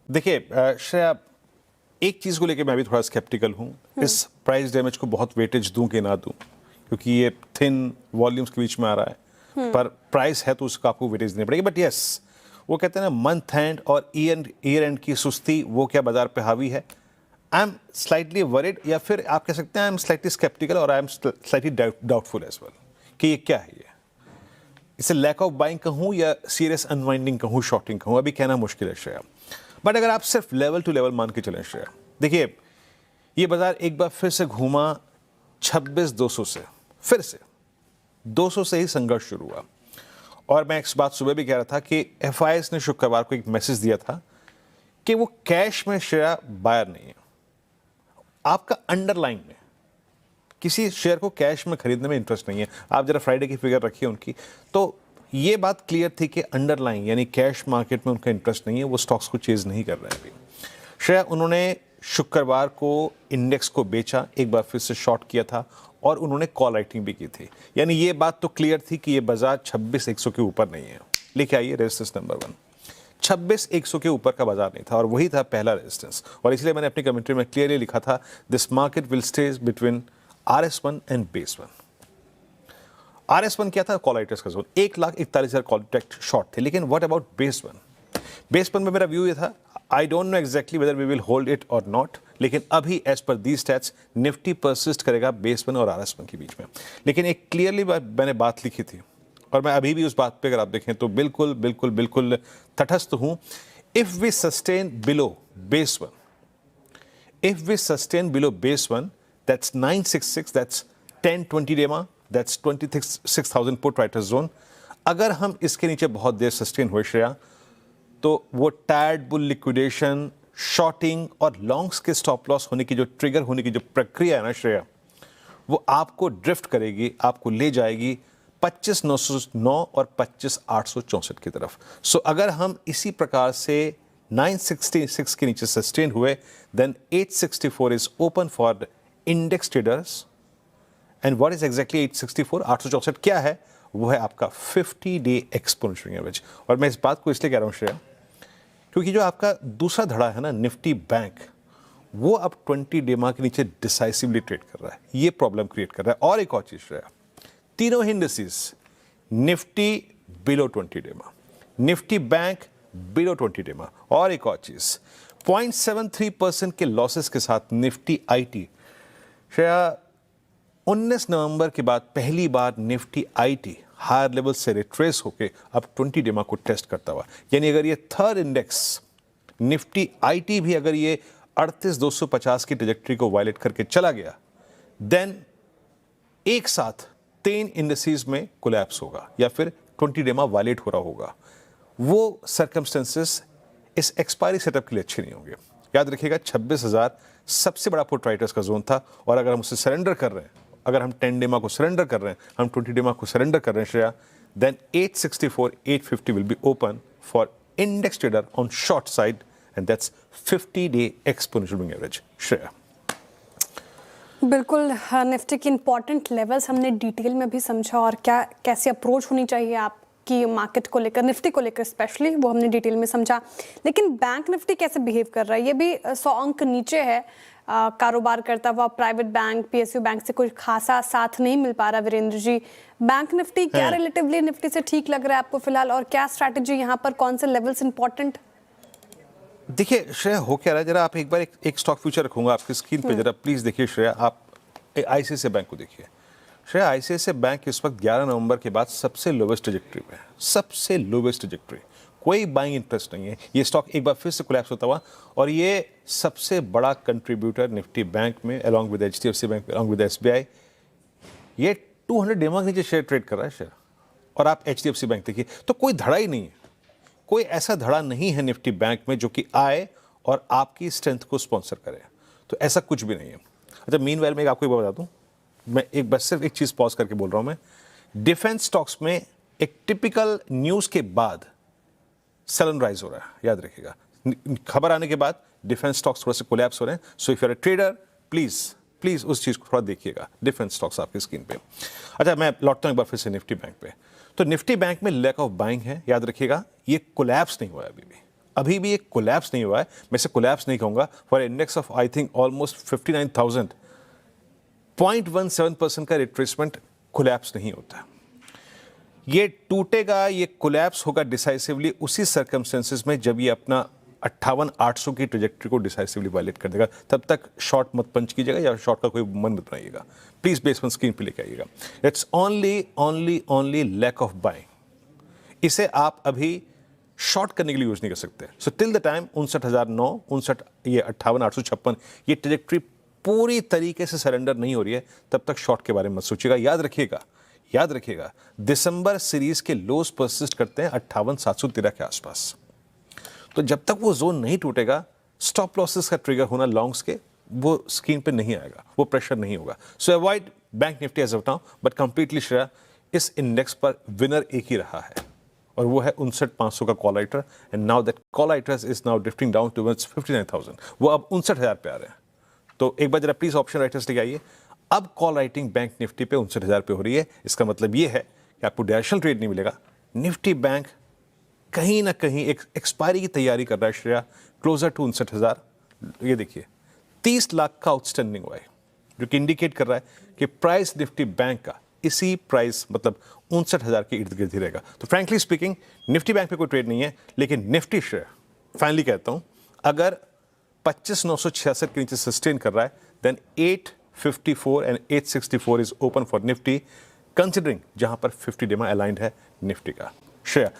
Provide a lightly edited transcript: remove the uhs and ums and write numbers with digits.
देखिए श्रेया, एक चीज़ को लेके मैं भी थोड़ा स्केप्टिकल हूँ। इस प्राइस डैमेज को बहुत वेटेज दूं कि ना दूं, क्योंकि ये थिन वॉल्यूम्स के बीच में आ रहा है, पर प्राइस है तो उसका आपको वेटेज देनी पड़ेगी। बट यस, वो कहते हैं ना, मंथ एंड और ईयर एंड की सुस्ती, वो क्या बाजार पे हावी है। आई एम स्लाइटली वरिड, या फिर आप कह सकते हैं आई एम स्लाइटली स्केप्टिकल, और I am slightly doubtful as well कि ये क्या है। ये इसे लैक ऑफ बाइंग कहूँ या सीरियस अनवाइंडिंग कहूँ, शॉर्टिंग कहूँ, अभी कहना मुश्किल है श्रेया। बट अगर आप सिर्फ लेवल टू लेवल मान के चलें श्रेया, देखिए ये बाजार एक बार फिर से घूमा 26,200 से, फिर से 200 से ही संघर्ष शुरू हुआ। और मैं इस बात सुबह भी कह रहा था कि एफआईएस ने शुक्रवार को एक मैसेज दिया था कि वो कैश में श्रेया बायर नहीं है। आपका अंडरलाइन में किसी शेयर को कैश में खरीदने में इंटरेस्ट नहीं है। आप जरा फ्राइडे की फिगर रखिए उनकी, तो ये बात क्लियर थी कि अंडरलाइन यानी कैश मार्केट में उनका इंटरेस्ट नहीं है, वो स्टॉक्स को चेज नहीं कर रहे हैं अभी। श्रेया, उन्होंने शुक्रवार को इंडेक्स को बेचा, एक बार फिर से शॉर्ट किया था, और उन्होंने कॉल राइटिंग भी की थी। यानी ये बात तो क्लियर थी कि ये बाजार 26,100 के ऊपर नहीं है। लिखे आइए रेजिस्टेंस नंबर 1, 26,100 के ऊपर का बाजार नहीं था, और वही था पहला रेजिस्टेंस। और इसलिए मैंने अपनी कमेंट्री में क्लियरली लिखा था, this market will stay between RS1 and base 1। RS1 क्या था? कॉल राइटर्स का जोन, 1,41,000 कॉन्ट्रैक्ट शॉर्ट थे। लेकिन व्हाट अबाउट बेस 1? बेस 1 में मेरा व्यू ये था, I don't know exactly whether we will hold it और नॉट, लेकिन अभी as per the stats Nifty persist करेगा बेस 1 और RS1 के बीच में। लेकिन एक क्लियरली मैंने बात लिखी थी, और मैं अभी भी उस बात पे अगर आप देखें तो बिल्कुल बिल्कुल बिल्कुल तटस्थ हूं। If we sustain below base 1, if we sustain below base 1, that's 966, that's 10-20 DEMA, that's 26,000 put writer zone. अगर हम इसके नीचे बहुत देर सस्टेन हुए श्रेया, तो वो टैड बुल लिक्विडेशन, शॉर्टिंग और लॉन्ग्स के स्टॉप लॉस होने की जो ट्रिगर होने की जो प्रक्रिया है ना श्रेया, वो आपको ड्रिफ्ट करेगी, आपको ले जाएगी 25,909 और 25,864 की तरफ। सो अगर हम इसी प्रकार से 966 के नीचे सस्टेन हुए, then 864 is open for the index traders. And what is exactly 864? 864 क्या है? वो है आपका 50-day exponential average। और मैं इस बात को इसलिए कह रहा हूँ श्रेया, क्योंकि जो आपका दूसरा धड़ा है ना निफ्टी बैंक, वो अब 20 डेमा के नीचे डिसाइसिवली ट्रेड कर रहा है। ये प्रॉब्लम क्रिएट कर रहा है। और एक और चीज श्रेया, तीनों ही इंडिसेस, निफ्टी बिलो 20 डेमा, निफ्टी बैंक बिलो 20 डेमा, और एक और चीज 0.73% के लॉसेस के साथ निफ्टी आईटी श्रेया 19 नवंबर के बाद पहली बार निफ्टी आईटी हायर लेवल से रिट्रेस होके अब 20 डेमा को टेस्ट करता हुआ। यानी अगर ये थर्ड इंडेक्स निफ्टी आईटी भी अगर ये 38,250 की ट्रैजेक्टरी को वायलेट करके चला गया, देन एक साथ 3 इंडिसेस में कोलैप्स होगा या फिर 20 डेमा वायलेट हो रहा होगा। वो सर्कमस्टेंसेस इस एक्सपायरी सेटअप के लिए अच्छे नहीं होंगे। याद रखिएगा 26,000 सबसे बड़ा पुट राइटर्स का जोन था, और अगर हम उसे सरेंडर कर रहे हैं, अगर हम 10 डेमा को सरेंडर कर रहे हैं, हम 20 डेमा को सरेंडर कर रहे हैं Shreya, then 864, 850 will be open for index trader on short side, and that's 50-day exponential moving average। Shreya, बिल्कुल निफ्टी की इंपॉर्टेंट लेवल्स हमने डिटेल में भी समझा, और क्या कैसे अप्रोच होनी चाहिए आपकी मार्केट को लेकर, निफ्टी को लेकर स्पेशली, वो हमने डिटेल में समझा। लेकिन बैंक निफ्टी कैसे बिहेव कर रहा है, ये भी 100 अंक नीचे है कारोबार करता हुआ। प्राइवेट बैंक, पीएसयू बैंक से कोई खासा साथ नहीं मिल पा रहा। वीरेंद्र जी, बैंक निफ्टी क्या रिलेटिवली निफ्टी से ठीक लग रहा है आपको फिलहाल, और क्या स्ट्रैटेजी यहाँ पर, कौन से लेवल्स इंपॉर्टेंट? देखिए श्रेया, हो क्या रहा है, जरा आप एक बार एक स्टॉक फ्यूचर रखूंगा आपकी स्क्रीन पे, जरा प्लीज देखिए श्रेया। आप आईसीआईसीआई बैंक को देखिए श्रेया। आईसीआईसीआई बैंक इस वक्त 11 नवंबर के बाद सबसे लोवेस्ट ट्रैजेक्टरी पे है, सबसे लोवेस्ट ट्रैजेक्टरी। कोई बाइंग इंटरेस्ट नहीं है। ये स्टॉक एक बार फिर से कोलैप्स होता हुआ, और ये सबसे बड़ा कंट्रीब्यूटर निफ्टी बैंक में, along with HDFC bank, along with SBI, ये 200 डेमा के नीचे शेयर ट्रेड कर रहा है शेयर। और आप एचडीएफसी बैंक देखिए, तो कोई धड़ा ही नहीं है, कोई ऐसा धड़ा नहीं है निफ्टी बैंक में जो कि आए और आपकी स्ट्रेंथ को स्पॉन्सर करे। तो ऐसा कुछ भी नहीं है। अच्छा, मीनवाइल में आपको एक बात बता दूं, मैं एक बस सिर्फ एक चीज पॉज करके बोल रहा हूं। मैं डिफेंस स्टॉक्स में एक टिपिकल न्यूज के बाद सडन राइज हो रहा है, याद रखिएगा। खबर आने के बाद डिफेंस स्टॉक्स थोड़ा से कोलैप्स हो रहे हैं। So if you are a trader, please उस चीज को थोड़ा देखिएगा। डिफेंस स्टॉक्स आपकी स्क्रीन पे। अच्छा, मैं लौटता हूं एक बार फिर से निफ्टी बैंक पे। तो निफ्टी बैंक में लैक ऑफ बाइंग है, याद रखिएगा। ये कोलैप्स नहीं हुआ है अभी भी, अभी भी एक कोलैप्स नहीं हुआ है, मैं इसे कोलैप्स नहीं कहूँगा, for index of I think almost 59,000, 0.17% का रिट्रेसमेंट कोलैप्स नहीं होता। ये टूटेगा, ये कोलैप्स होगा डिसाइसिवली उसी सर्कमस्टेंसेस में जब ये अपना 58,800 की ट्रेजेक्टरी को डिसाइसिवली वायलेट कर देगा। तब तक शॉर्ट मत पंच कीजिएगा या शॉर्ट का कोई मन मत बनाइएगा, प्लीज बेसमेंट स्क्रीन पे लेके आइएगा। It's only lack of buying. इसे आप अभी शॉर्ट करने के लिए यूज नहीं कर सकते। सो टिल द टाइम 59,009, 59, ये 58,856, ये ट्रेजेक्टरी पूरी तरीके से सरेंडर नहीं हो रही है, तब तक शॉर्ट के बारे में मत सोचिएगा। याद रखिएगा दिसंबर सीरीज के लोज परसिस्ट करते हैं 58,713 के आसपास। तो जब तक वो जोन नहीं टूटेगा, स्टॉप लॉसेस का ट्रिगर होना लॉन्ग्स के वो स्क्रीन पे नहीं आएगा, वो प्रेशर नहीं होगा। So avoid bank Nifty as of now, but completely Shreya इस इंडेक्स पर विनर एक ही रहा है और वो है 59,500 का call writer. And now that call writer is now drifting down towards 59,000, वो अब 59,000 पे आ रहे हैं। तो एक बार जरा प्लीज ऑप्शन राइटर्स लेके आइए। अब कॉल राइटिंग बैंक निफ्टी पे 59,000 पे हो रही है। इसका मतलब ये है कि आपको डायरेक्शनल ट्रेड नहीं मिलेगा। निफ्टी बैंक कहीं ना कहीं एक एक्सपायरी की तैयारी कर रहा है श्रेया, क्लोजर टू 59,000। ये देखिए 30 लाख का आउटस्टैंडिंग हुआ है, जो कि इंडिकेट कर रहा है कि प्राइस निफ्टी बैंक का इसी प्राइस मतलब 59,000 के इर्द गिर्द ही रहेगा। तो फ्रैंकली स्पीकिंग निफ्टी बैंक पे कोई ट्रेड नहीं है, लेकिन निफ्टी शेयर फाइनली कहता हूं अगर 25,966 के नीचे सस्टेन कर रहा है, then 854 and 864 is open for Nifty, considering जहां पर 50 डेमा अलाइंड है निफ्टी का। श्रेया,